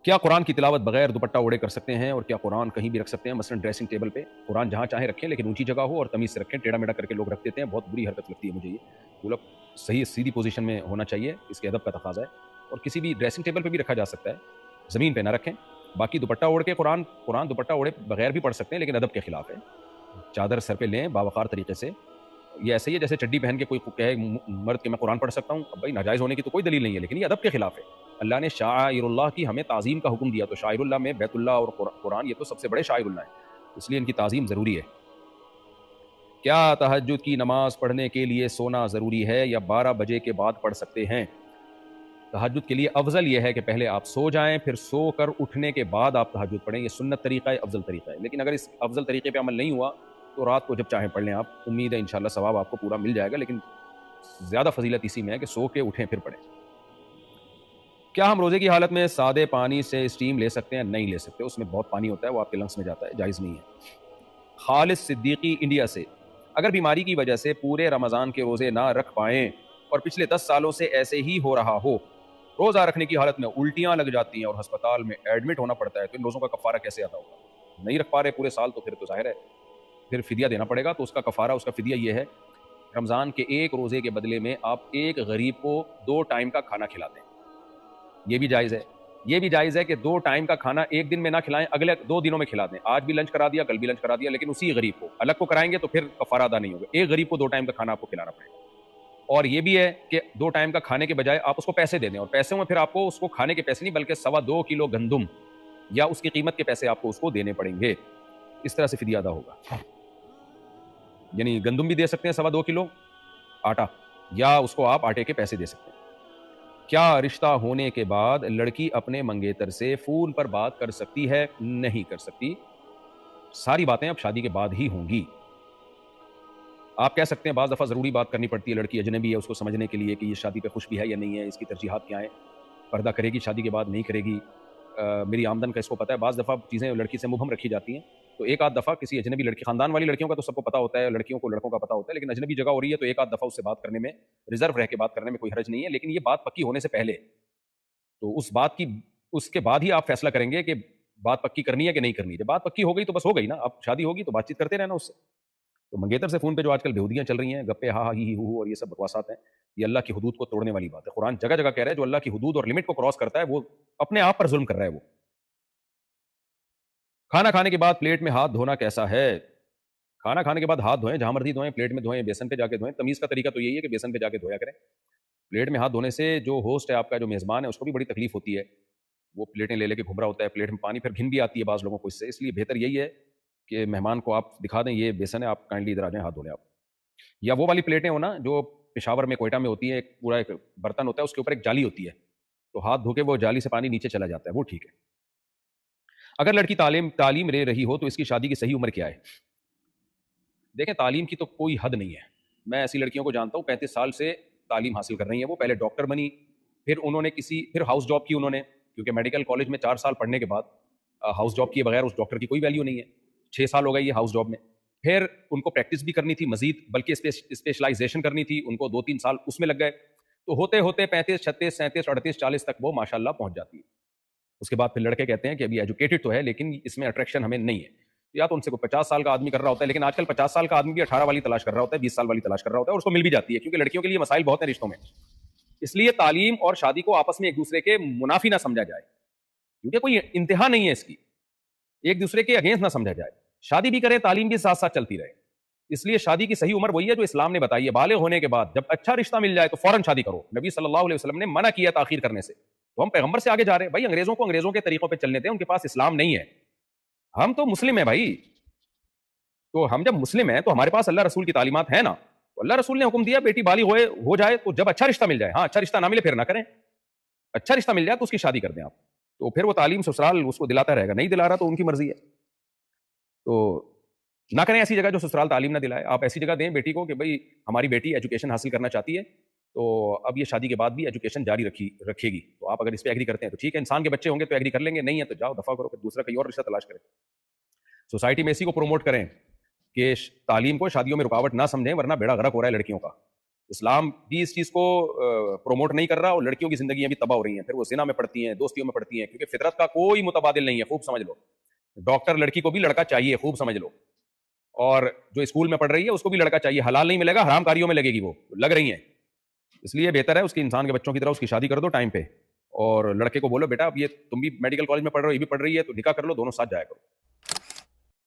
کیا قرآن کی تلاوت بغیر دوپٹہ اوڑے کر سکتے ہیں، اور کیا قرآن کہیں بھی رکھ سکتے ہیں، مثلا ڈریسنگ ٹیبل پہ؟ قرآن جہاں چاہیں رکھیں، لیکن اونچی جگہ ہو اور تمیز سے رکھیں. ٹیڑھا میڑھا کر کے لوگ رکھ دیتے ہیں، بہت بری حرکت لگتی ہے مجھے. یہ پورا صحیح سیدھی پوزیشن میں ہونا چاہیے، اس کے ادب کا تقاضا ہے. اور کسی بھی ڈریسنگ ٹیبل پہ بھی رکھا جا سکتا ہے، زمین پہ نہ رکھیں. باقی دوپٹہ اوڑھ کے قرآن دوپٹہ اوڑے بغیر بھی پڑھ سکتے ہیں، لیکن ادب کے خلاف ہے. چادر سر پہ لیں باوقار طریقے سے. یہ ایسے ہی ہے جیسے چڈی پہن کے کوئی کہے مرد کہ میں قرآن پڑھ سکتا ہوں. اب بھائی ناجائز ہونے کی تو کوئی دلیل نہیں ہے، لیکن یہ ادب کے خلاف ہے. اللہ نے شاعر اللہ کی ہمیں تعظیم کا حکم دیا، تو شاعر اللہ میں بیت اللہ اور قرآن یہ تو سب سے بڑے شاعر اللہ ہیں، اس لیے ان کی تعظیم ضروری ہے. کیا تہجد کی نماز پڑھنے کے لیے سونا ضروری ہے یا 12 بجے کے بعد پڑھ سکتے ہیں؟ تہجد کے لیے افضل یہ ہے کہ پہلے آپ سو جائیں، پھر سو کر اٹھنے کے بعد آپ تہجد پڑھیں. یہ سنت طریقہ ہے، افضل طریقہ ہے. لیکن اگر اس افضل طریقے پہ عمل نہیں ہوا تو رات کو جب چاہیں پڑھ لیں آپ. امید ہے انشاءاللہ ثواب آپ کو پورا مل جائے گا، لیکن زیادہ فضیلت اسی میں ہے کہ سو کے اٹھیں پھر پڑھیں. کیا ہم روزے کی حالت میں سادے پانی سے اسٹیم لے سکتے ہیں؟ نہیں لے سکتے، اس میں بہت پانی ہوتا ہے، وہ آپ کے لنگس میں جاتا ہے، جائز نہیں ہے. خالص صدیقی انڈیا سے: اگر بیماری کی وجہ سے پورے رمضان کے روزے نہ رکھ پائیں اور پچھلے 10 سالوں سے ایسے ہی ہو رہا ہو، روزہ رکھنے کی حالت میں الٹیاں لگ جاتی ہیں اور ہسپتال میں ایڈمٹ ہونا پڑتا ہے، تو ان روزوں کا کفارہ کیسے ادا ہوگا؟ نہیں رکھ پا رہے پورے سال تو پھر تو ظاہر ہے پھر فدیہ دینا پڑے گا. تو اس کا کفارہ، اس کا فدیہ یہ ہے: رمضان کے ایک روزے کے بدلے میں آپ ایک غریب کو 2 ٹائم کا کھانا کھلا دیں. یہ بھی جائز ہے. یہ بھی جائز ہے کہ 2 ٹائم کا کھانا ایک دن میں نہ کھلائیں، اگلے 2 دنوں میں کھلا دیں. آج بھی لنچ کرا دیا، کل بھی لنچ کرا دیا، لیکن اسی غریب کو. الگ کو کرائیں گے تو پھر کفارہ ادا نہیں ہوگا. ایک غریب کو 2 ٹائم کا کھانا آپ کو کھلانا پڑے گا. اور یہ بھی ہے کہ 2 ٹائم کا کھانے کے بجائے آپ اس کو پیسے دے دیں، اور پیسوں میں پھر آپ کو اس کو کھانے کے پیسے نہیں بلکہ 2.25 کلو گندم یا اس کی قیمت کے پیسے آپ کو اس کو دینے پڑیں گے. اس طرح سے فدیہ ادا ہوگا. یعنی گندم بھی دے سکتے ہیں 2.25 کلو آٹا، یا اس کو آپ آٹے کے پیسے دے سکتے ہیں. کیا رشتہ ہونے کے بعد لڑکی اپنے منگیتر سے فون پر بات کر سکتی ہے؟ نہیں کر سکتی. ساری باتیں اب شادی کے بعد ہی ہوں گی. آپ کہہ سکتے ہیں بعض دفعہ ضروری بات کرنی پڑتی ہے، لڑکی اجنبی ہے، اس کو سمجھنے کے لیے کہ یہ شادی پہ خوش بھی ہے یا نہیں ہے، اس کی ترجیحات کیا ہیں، پردہ کرے گی شادی کے بعد نہیں کرے گی، میری آمدن کا اس کو پتہ ہے. بعض دفعہ چیزیں لڑکی سے مبہم رکھی جاتی ہیں. تو ایک آدھ دفعہ کسی اجنبی لڑکی، خاندان والی لڑکیوں کا تو سب کو پتہ ہوتا ہے، لڑکیوں کو لڑکوں کا پتہ ہوتا ہے، لیکن اجنبی جگہ ہو رہی ہے تو ایک آدھ دفعہ اس سے بات کرنے میں، ریزرو رہ کے بات کرنے میں کوئی حرج نہیں ہے. لیکن یہ بات پکی ہونے سے پہلے، تو اس کے بعد ہی آپ فیصلہ کریں گے کہ بات پکی کرنی ہے کہ نہیں کرنی. جب بات پکی ہو گئی تو بس ہو گئی نا. اب شادی ہوگی تو بات چیت کرتے رہنا اس سے. تو منگیتر سے فون پہ جو آج کل بےہودیاں چل رہی ہیں، گپے ہا ہا ہی ہو اور یہ سب بکواسات ہیں، یہ اللہ کی حدود کو توڑنے والی بات ہے. قرآن جگہ جگہ کہہ رہا ہے جو اللہ کی حدود اور لمٹ کو کراس کرتا ہے وہ اپنے آپ پر ظلم کر رہا ہے. وہ کھانا کھانے کے بعد پلیٹ میں ہاتھ دھونا کیسا ہے؟ کھانا کھانے کے بعد ہاتھ دھوئیں، جہاں مرضی دھوئیں، پلیٹ میں دھوئیں، بیسن پہ جا کے دھوئیں. تمیز کا طریقہ تو یہی ہے کہ بیسن پہ جا کے دھویا کریں. پلیٹ میں ہاتھ دھونے سے جو ہوسٹ ہے آپ کا، جو میزبان ہے، اس کو بھی بڑی تکلیف ہوتی ہے. وہ پلیٹیں لے کے گھوم رہا ہوتا ہے، پلیٹ میں پانی، پھر گھن بھی آتی ہے بعض لوگوں کو اس سے. اس لیے بہتر یہی ہے کہ مہمان کو آپ دکھا دیں یہ بیسن ہے، آپ کائنڈلی ادھر آ جائیں، ہاتھ دھو لیں آپ. یا وہ والی پلیٹیں ہو نا جو پشاور میں، کوئٹہ میں ہوتی ہے، ایک پورا ایک برتن ہوتا ہے، اس کے اوپر ایک جالی ہوتی ہے، تو ہاتھ دھو کے وہ جالی سے پانی نیچے چلا جاتا ہے، وہ ٹھیک ہے. اگر لڑکی تعلیم لے رہی ہو تو اس کی شادی کی صحیح عمر کیا ہے؟ دیکھیں تعلیم کی تو کوئی حد نہیں ہے. میں ایسی لڑکیوں کو جانتا ہوں 35 سال سے تعلیم حاصل کر رہی ہیں. وہ پہلے ڈاکٹر بنی، پھر انہوں نے پھر ہاؤس جاب کی انہوں نے، کیونکہ میڈیکل کالج میں 4 سال پڑھنے کے بعد ہاؤس جاب کیے بغیر اس ڈاکٹر کی کوئی ویلیو نہیں ہے. 6 سال ہو گئے یہ ہاؤس جاب میں. پھر ان کو پریکٹس بھی کرنی تھی مزید، بلکہ اسپیشلائزیشن کرنی تھی ان کو، 2-3 سال اس میں لگ گئے. تو ہوتے ہوتے 35 36 37 38 40 تک وہ ماشاء اللہ پہنچ جاتی ہے. اس کے بعد پھر لڑکے کہتے ہیں کہ ابھی ایجوکیٹڈ تو ہے لیکن اس میں اٹریکشن ہمیں نہیں ہے. یا تو ان سے کوئی 50 سال کا آدمی کر رہا ہوتا ہے، لیکن آج کل 50 سال کا آدمی بھی 18 والی تلاش کر رہا ہوتا ہے، 20 سال والی تلاش کر رہا ہوتا ہے، اور اس کو مل بھی جاتی ہے، کیونکہ لڑکیوں کے لیے مسائل بہت ہیں رشتوں میں. اس لیے تعلیم اور شادی کو آپس میں ایک دوسرے کے منافی نہ سمجھا جائے، کیونکہ کوئی انتہا نہیں ہے اس کی، ایک دوسرے کے اگینسٹ نہ سمجھا جائے. شادی بھی کرے، تعلیم بھی ساتھ ساتھ چلتی رہے. اس لیے شادی کی صحیح عمر وہی ہے جو اسلام نے بتائی ہے. بالغ ہونے کے بعد جب اچھا رشتہ مل جائے تو فوراً شادی کرو. نبی صلی اللہ علیہ وسلم نے منع کیا تاخیر کرنے سے. تو ہم پیغمبر سے آگے جا رہے ہیں بھائی. انگریزوں کو انگریزوں کے طریقوں پہ چلنے دیں، ان کے پاس اسلام نہیں ہے. ہم تو مسلم ہیں بھائی. تو ہم جب مسلم ہیں تو ہمارے پاس اللہ رسول کی تعلیمات ہیں نا. تو اللہ رسول نے حکم دیا بیٹی بالغ ہو جائے تو جب اچھا رشتہ مل جائے، ہاں اچھا رشتہ نہ ملے پھر نہ کریں، اچھا رشتہ مل جائے تو اس کی شادی کر دیں آپ. تو پھر وہ تعلیم سسرال اس کو دلاتا رہے گا، نہیں دلا رہا تو ان کی مرضی ہے. تو نہ کریں ایسی جگہ جو سسرال تعلیم نہ دلائے. آپ ایسی جگہ دیں بیٹی کو کہ بھائی ہماری بیٹی ایجوکیشن حاصل کرنا چاہتی ہے، تو اب یہ شادی کے بعد بھی ایجوکیشن جاری رکھے گی. تو آپ اگر اس پہ ایگری کرتے ہیں تو ٹھیک ہے، انسان کے بچے ہوں گے تو ایگری کر لیں گے، نہیں ہے تو جاؤ دفعہ کرو، پھر دوسرا کوئی اور رشتہ تلاش کریں. سوسائٹی میں اسی کو پروموٹ کریں کہ تعلیم کو شادیوں میں رکاوٹ نہ سمجھیں، ورنہ بیڑا غرق ہو رہا ہے لڑکیوں کا. اسلام بھی اس چیز کو پروموٹ نہیں کر رہا, اور لڑکیوں کی زندگیاں بھی تباہ ہو رہی ہیں, پھر وہ زنا میں پڑتی ہیں, دوستیوں میں پڑتی ہیں, کیونکہ فطرت کا کوئی متبادل نہیں ہے, خوب سمجھ لو. ڈاکٹر لڑکی کو بھی لڑکا چاہیے, خوب سمجھ لو. اور جو اسکول میں پڑھ رہی ہے اس کو بھی لڑکا چاہیے, حلال نہیں ملے گا, حرام کاریوں میں لگے گی, وہ لگ رہی ہیں. اس لیے بہتر ہے اس کی انسان کے بچوں کی طرح اس کی شادی کر دو ٹائم پہ, اور لڑکے کو بولو بیٹا اب یہ تم بھی میڈیکل کالج میں پڑھ رہے ہو, یہ بھی پڑھ رہی ہے, تو نکاح کر لو, دونوں ساتھ جایا کرو.